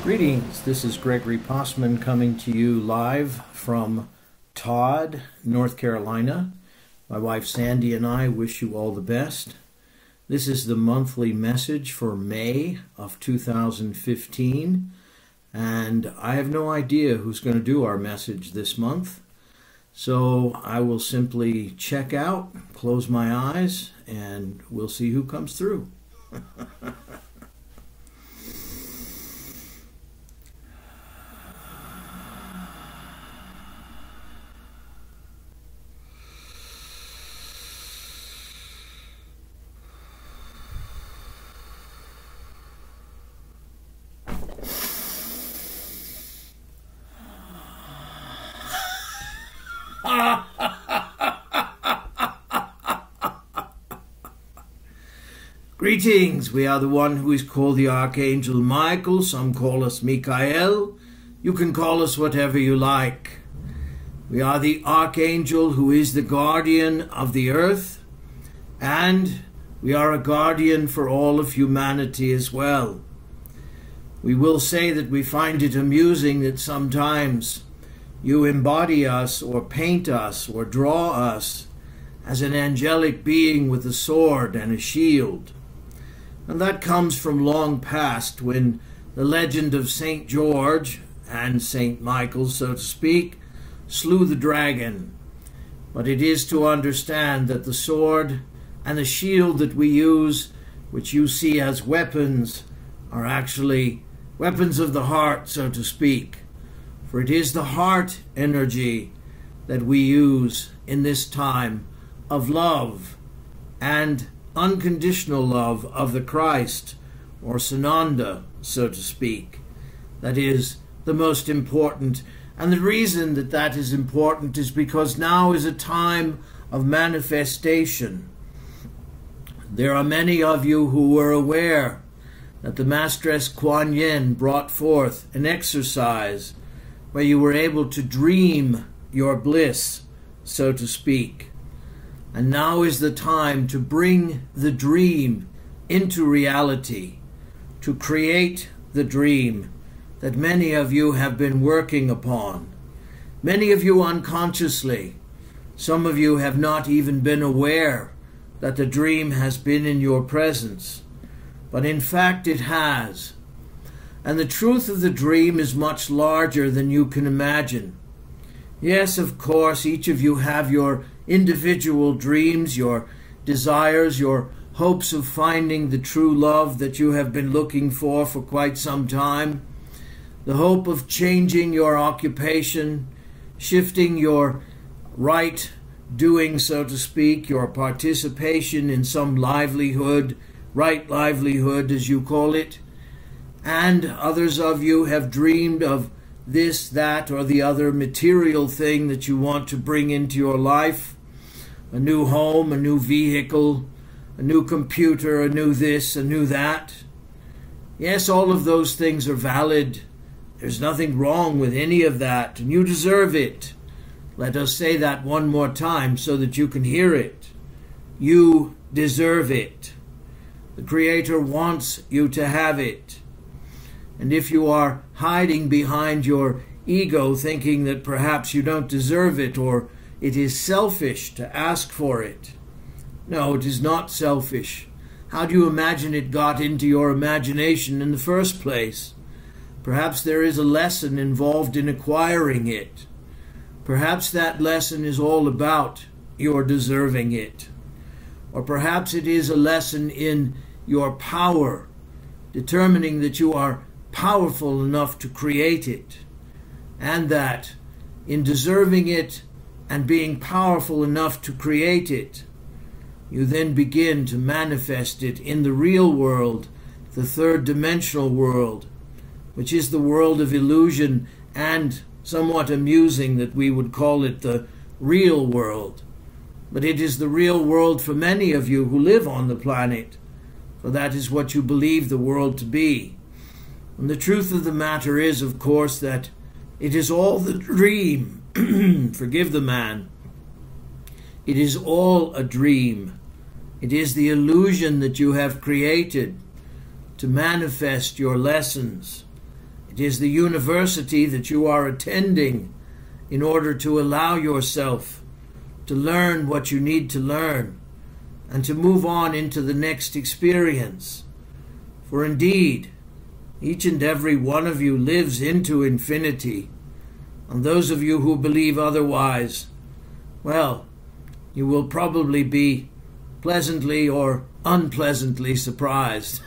Greetings, this is Gregory Possman coming to you live from Todd, North Carolina. My wife Sandy and I wish you all the best. This is the monthly message for May of 2015, and I have no idea who's going to do our message this month. So I will simply check out, close my eyes, and we'll see who comes through. Greetings, we are the one who is called the Archangel Michael. Some call us Michael. You can call us whatever you like. We are the Archangel who is the guardian of the earth, and we are a guardian for all of humanity as well. We will say that we find it amusing that sometimes you embody us or paint us or draw us as an angelic being with a sword and a shield. And that comes from long past, when the legend of St. George and St. Michael, so to speak, slew the dragon. But it is to understand that the sword and the shield that we use, which you see as weapons, are actually weapons of the heart, so to speak. For it is the heart energy that we use in this time of love and unconditional love of the Christ, or Sananda, so to speak. That is the most important. And the reason that that is important is because now is a time of manifestation. There are many of you who were aware that the Mistress Kuan Yin brought forth an exercise where you were able to dream your bliss, so to speak. And now is the time to bring the dream into reality, to create the dream that many of you have been working upon. Many of you unconsciously. Some of you have not even been aware that the dream has been in your presence. But in fact it has. And the truth of the dream is much larger than you can imagine. Yes, of course, each of you have your individual dreams, your desires, your hopes of finding the true love that you have been looking for quite some time, the hope of changing your occupation, shifting your right doing, so to speak, your participation in some livelihood, right livelihood as you call it. And others of you have dreamed of this, that, or the other material thing that you want to bring into your life. A new home, a new vehicle, a new computer, a new this, a new that. Yes, all of those things are valid. There's nothing wrong with any of that, and you deserve it. Let us say that one more time so that you can hear it. You deserve it. The Creator wants you to have it. And if you are hiding behind your ego, thinking that perhaps you don't deserve it, or it is selfish to ask for it. No, it is not selfish. How do you imagine it got into your imagination in the first place? Perhaps there is a lesson involved in acquiring it. Perhaps that lesson is all about your deserving it. Or perhaps it is a lesson in your power, determining that you are powerful enough to create it, and that in deserving it and being powerful enough to create it, you then begin to manifest it in the real world, the third dimensional world, which is the world of illusion, and somewhat amusing that we would call it the real world. But it is the real world for many of you who live on the planet, for that is what you believe the world to be. And the truth of the matter is, of course, that it is all the dream. Forgive the man. It is all a dream. It is the illusion that you have created to manifest your lessons. It is the university that you are attending in order to allow yourself to learn what you need to learn and to move on into the next experience. For indeed, each and every one of you lives into infinity. And those of you who believe otherwise, well, you will probably be pleasantly or unpleasantly surprised.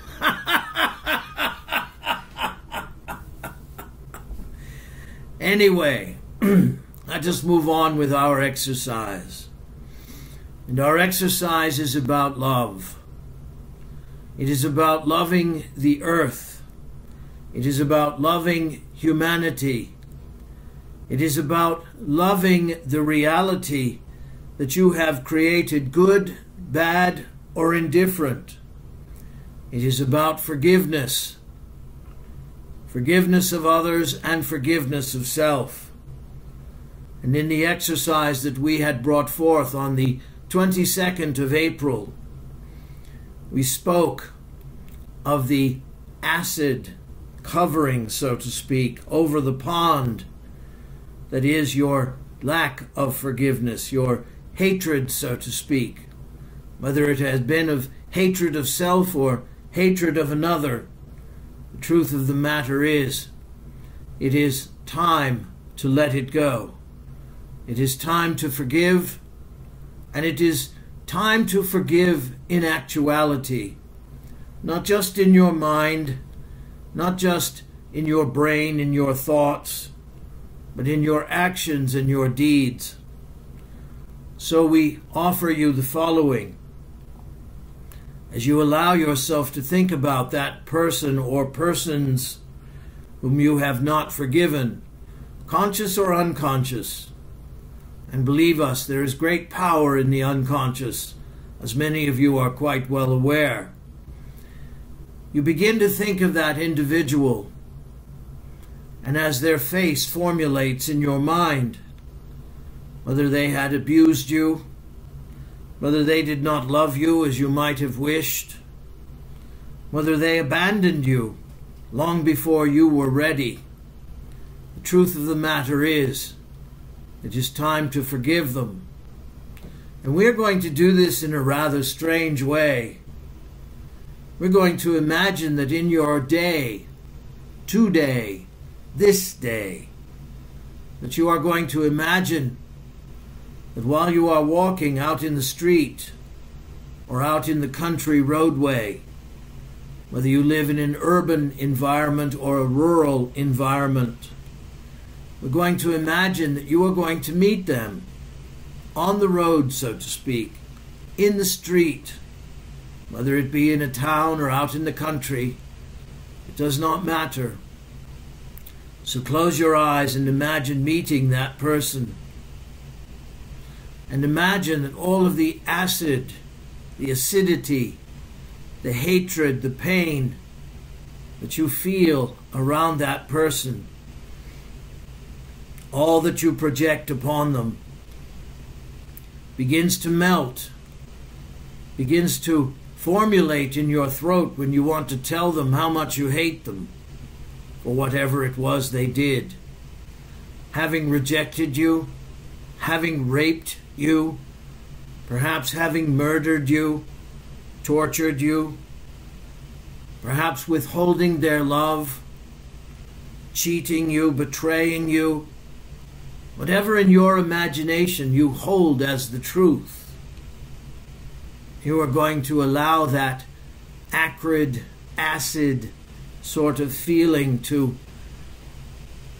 Anyway, let us move on with our exercise. And our exercise is about love. It is about loving the earth. It is about loving humanity. It is about loving the reality that you have created, good, bad, or indifferent. It is about forgiveness. Forgiveness of others and forgiveness of self. And in the exercise that we had brought forth on the 22nd of April, we spoke of the acid covering, so to speak, over the pond that is your lack of forgiveness, your hatred, so to speak, whether it has been of hatred of self or hatred of another. The truth of the matter is, it is time to let it go. It is time to forgive, and it is time to forgive in actuality, not just in your mind, not just in your brain, in your thoughts, but in your actions and your deeds. So we offer you the following. As you allow yourself to think about that person or persons whom you have not forgiven, conscious or unconscious, and believe us, there is great power in the unconscious, as many of you are quite well aware. You begin to think of that individual, and as their face formulates in your mind, whether they had abused you, whether they did not love you as you might have wished, whether they abandoned you long before you were ready, the truth of the matter is, it is time to forgive them. And we're going to do this in a rather strange way. We're going to imagine that in your day, today, this day, that you are going to imagine that while you are walking out in the street or out in the country roadway, whether you live in an urban environment or a rural environment, we're going to imagine that you are going to meet them on the road, so to speak, in the street, whether it be in a town or out in the country, it does not matter. So close your eyes and imagine meeting that person. And imagine that all of the acid, the acidity, the hatred, the pain that you feel around that person, all that you project upon them, begins to melt, begins to formulate in your throat when you want to tell them how much you hate them for whatever it was they did. Having rejected you, having raped you, perhaps having murdered you, tortured you, perhaps withholding their love, cheating you, betraying you, whatever in your imagination you hold as the truth, you are going to allow that acrid, acid sort of feeling to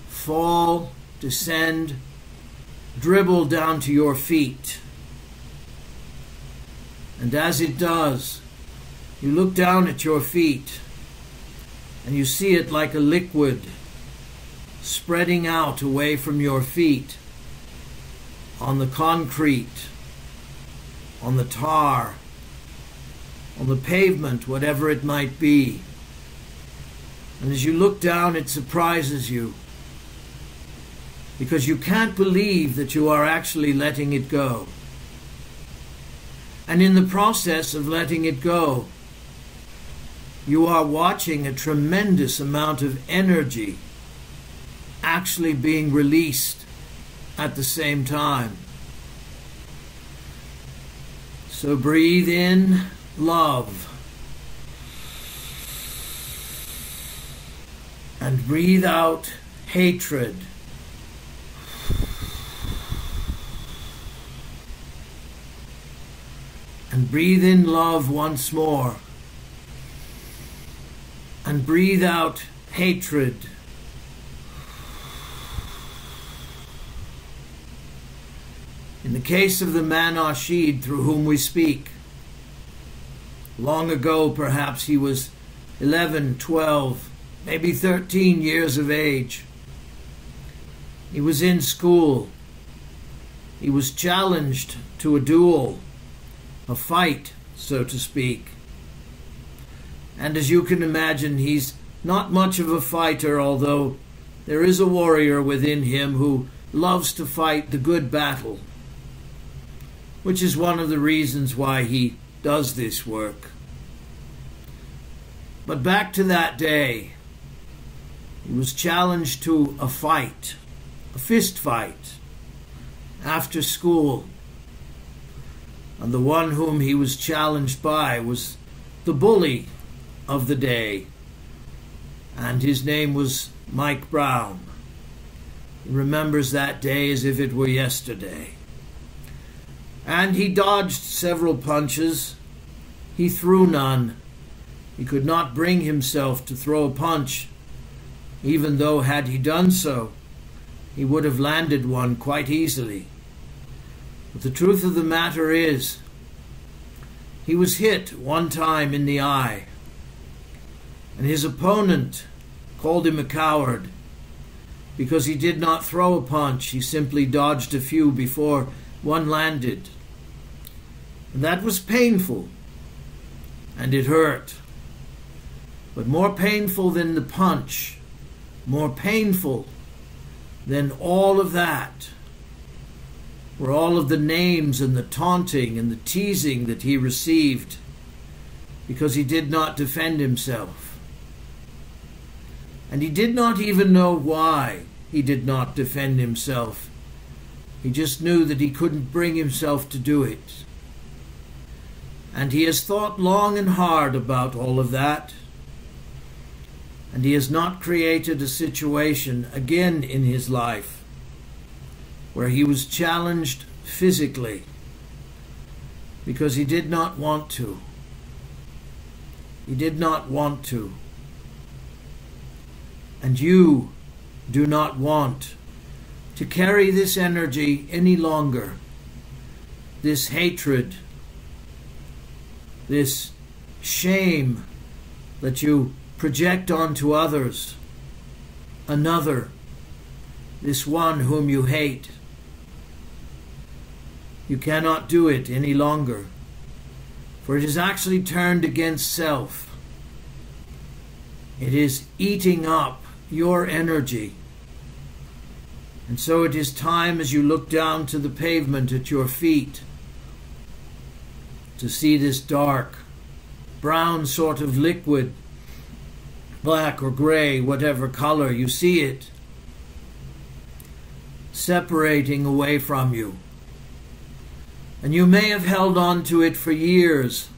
fall, descend, dribble down to your feet. And as it does, you look down at your feet and you see it like a liquid spreading out away from your feet on the concrete, on the tar, on the pavement, whatever it might be. And as you look down, it surprises you, because you can't believe that you are actually letting it go. And in the process of letting it go, you are watching a tremendous amount of energy actually being released at the same time. So breathe in love. And breathe out hatred. And breathe in love once more. And breathe out hatred. In the case of the man Ashid through whom we speak, long ago perhaps he was 11, 12, maybe 13 years of age. He was in school. He was challenged to a duel, a fight, so to speak. And as you can imagine, he's not much of a fighter, although there is a warrior within him who loves to fight the good battle, which is one of the reasons why he does this work. But back to that day, he was challenged to a fight, a fist fight, after school. And the one whom he was challenged by was the bully of the day, and his name was Mike Brown. He remembers that day as if it were yesterday. And he dodged several punches. He threw none. He could not bring himself to throw a punch, even though had he done so, he would have landed one quite easily. But the truth of the matter is, he was hit one time in the eye, and his opponent called him a coward because he did not throw a punch. He simply dodged a few before one landed. And that was painful, and it hurt. But more painful than the punch, more painful than all of that, were all of the names and the taunting and the teasing that he received because he did not defend himself. And he did not even know why he did not defend himself. He just knew that he couldn't bring himself to do it. And he has thought long and hard about all of that. And he has not created a situation again in his life where he was challenged physically because he did not want to. He did not want to. And you do not want to carry this energy any longer, this hatred, this shame that you project onto others, another, this one whom you hate. You cannot do it any longer, for it is actually turned against self. It is eating up your energy. And so it is time, as you look down to the pavement at your feet, to see this dark, brown sort of liquid, black or gray, whatever color, you see it separating away from you. And you may have held on to it for years,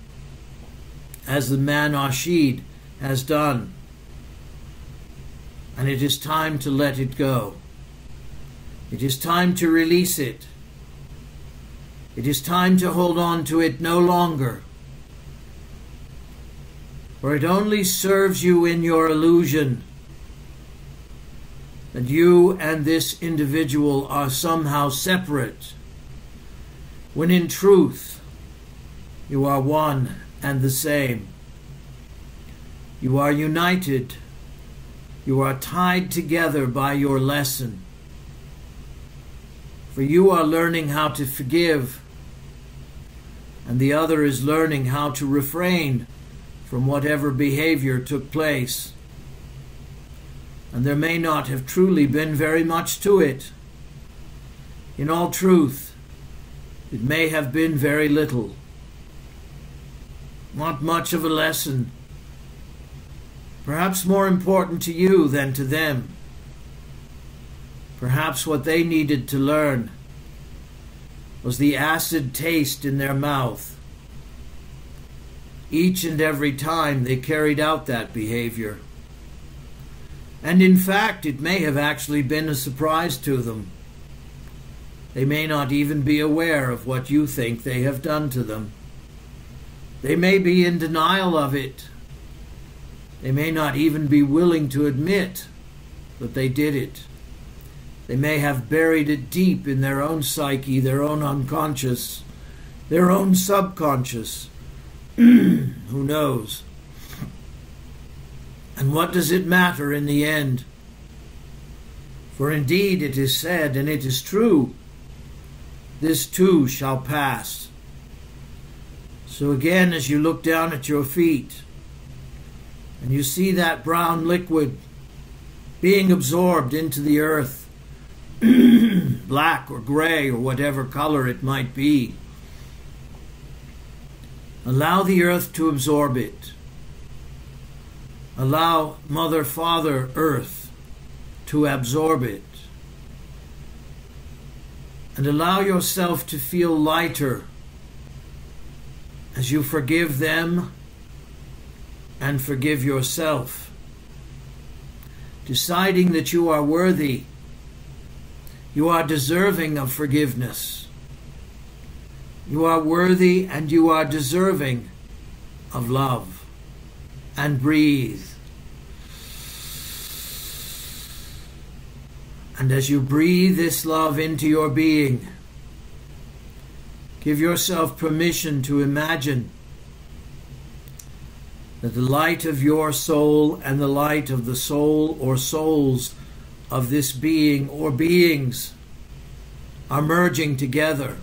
as the man Ashid has done. And it is time to let it go. It is time to release it. It is time to hold on to it no longer. For it only serves you in your illusion that you and this individual are somehow separate, when in truth you are one and the same. You are united. You are tied together by your lesson. For you are learning how to forgive, and the other is learning how to refrain from whatever behavior took place. And there may not have truly been very much to it. In all truth, it may have been very little. Not much of a lesson. Perhaps more important to you than to them. Perhaps what they needed to learn was the acid taste in their mouth each and every time they carried out that behavior. And in fact, it may have actually been a surprise to them. They may not even be aware of what you think they have done to them. They may be in denial of it. They may not even be willing to admit that they did it. They may have buried it deep in their own psyche, their own unconscious, their own subconscious. Who knows? And what does it matter in the end? For indeed it is said, and it is true, this too shall pass. So again, as you look down at your feet, and you see that brown liquid being absorbed into the earth, black or gray or whatever color it might be, allow the earth to absorb it. Allow Mother, Father, Earth to absorb it. And allow yourself to feel lighter as you forgive them and forgive yourself, deciding that you are worthy, you are deserving of forgiveness. You are worthy and you are deserving of love. And breathe. And as you breathe this love into your being, give yourself permission to imagine that the light of your soul and the light of the soul or souls of this being or beings are merging together.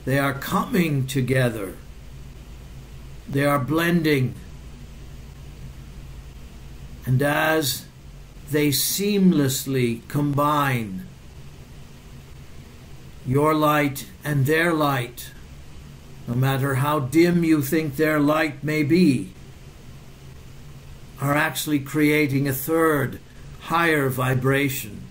They are coming together. They are blending. And as they seamlessly combine, your light and their light, no matter how dim you think their light may be, are actually creating a third, higher vibration.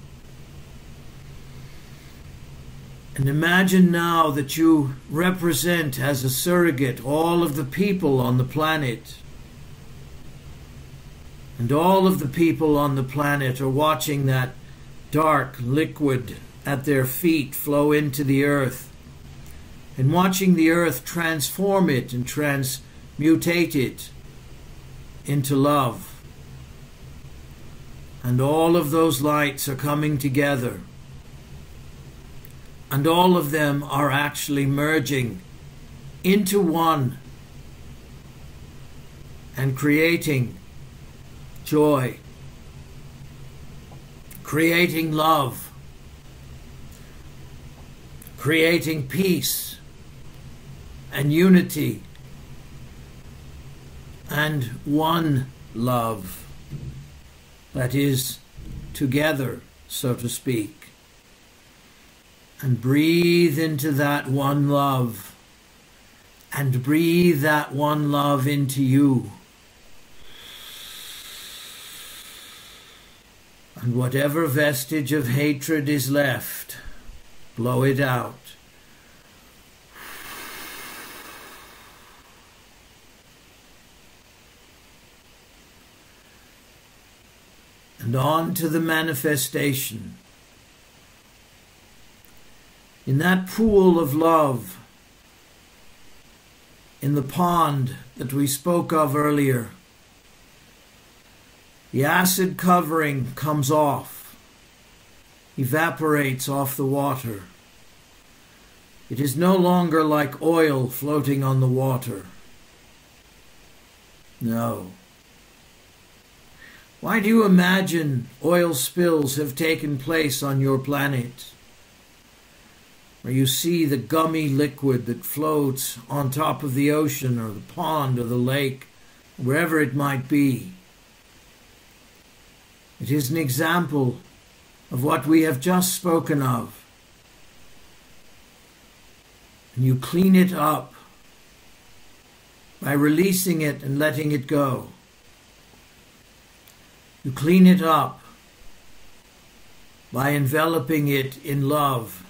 And imagine now that you represent as a surrogate all of the people on the planet. And all of the people on the planet are watching that dark liquid at their feet flow into the earth, and watching the earth transform it and transmutate it into love. And all of those lights are coming together. And all of them are actually merging into one and creating joy, creating love, creating peace and unity and one love that is together, so to speak. And breathe into that one love, and breathe that one love into you. And whatever vestige of hatred is left, blow it out. And on to the manifestation. In that pool of love, in the pond that we spoke of earlier, the acid covering comes off, evaporates off the water. It is no longer like oil floating on the water. No. Why do you imagine oil spills have taken place on your planet? Where you see the gummy liquid that floats on top of the ocean or the pond or the lake, wherever it might be. It is an example of what we have just spoken of. And you clean it up by releasing it and letting it go. You clean it up by enveloping it in love.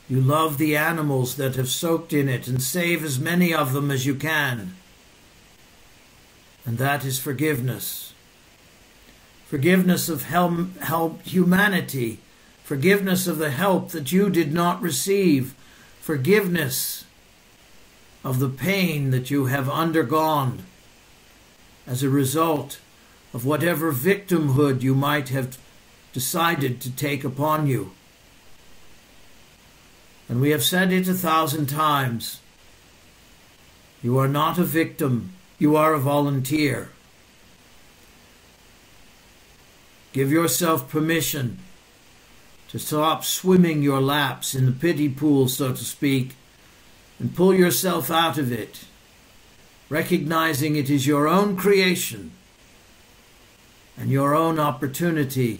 You love the animals that have soaked in it and save as many of them as you can. And that is forgiveness. Forgiveness of help humanity. Forgiveness of the help that you did not receive. Forgiveness of the pain that you have undergone as a result of whatever victimhood you might have decided to take upon you. And we have said it 1,000 times. You are not a victim. You are a volunteer. Give yourself permission to stop swimming your laps in the pity pool, so to speak, and pull yourself out of it, recognizing it is your own creation and your own opportunity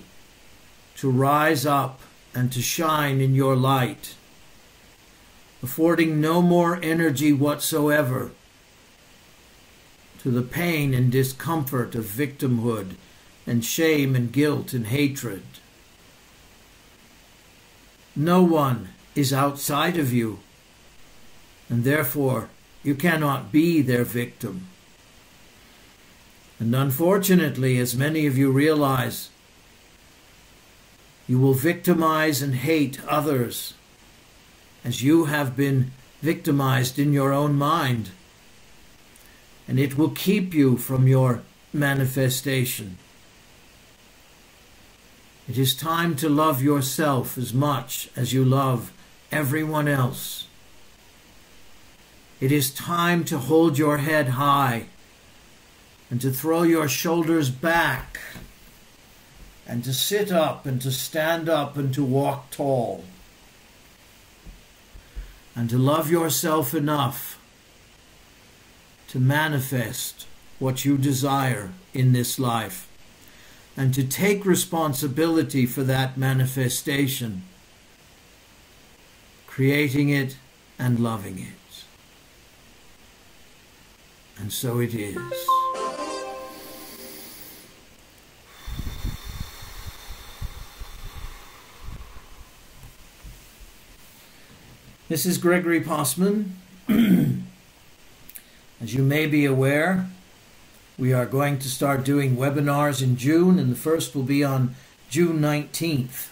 to rise up and to shine in your light, affording no more energy whatsoever to the pain and discomfort of victimhood and shame and guilt and hatred. No one is outside of you, and therefore you cannot be their victim. And unfortunately, as many of you realize, you will victimize and hate others as you have been victimized in your own mind. And it will keep you from your manifestation. It is time to love yourself as much as you love everyone else. It is time to hold your head high and to throw your shoulders back and to sit up and to stand up and to walk tall and to love yourself enough to manifest what you desire in this life and to take responsibility for that manifestation, creating it and loving it. And so it is. This is Gregory Possman. As you may be aware, we are going to start doing webinars in June, and the first will be on June 19th.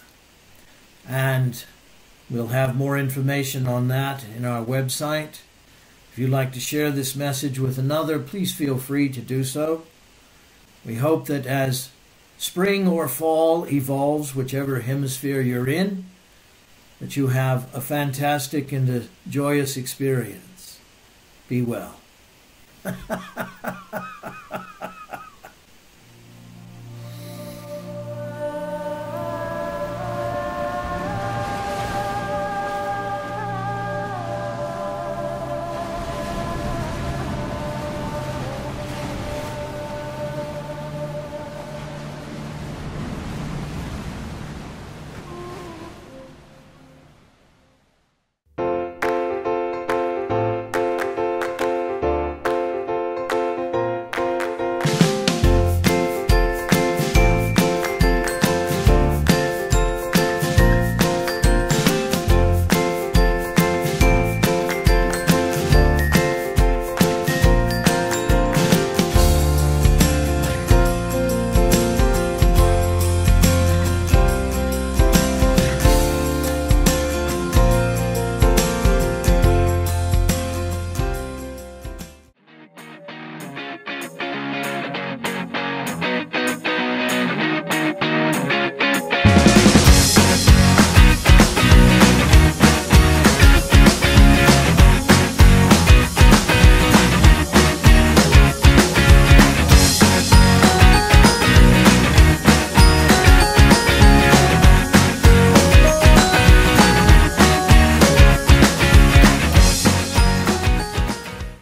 And we'll have more information on that in our website. If you'd like to share this message with another, please feel free to do so. We hope that as spring or fall evolves, whichever hemisphere you're in, that you have a fantastic and a joyous experience. Be well.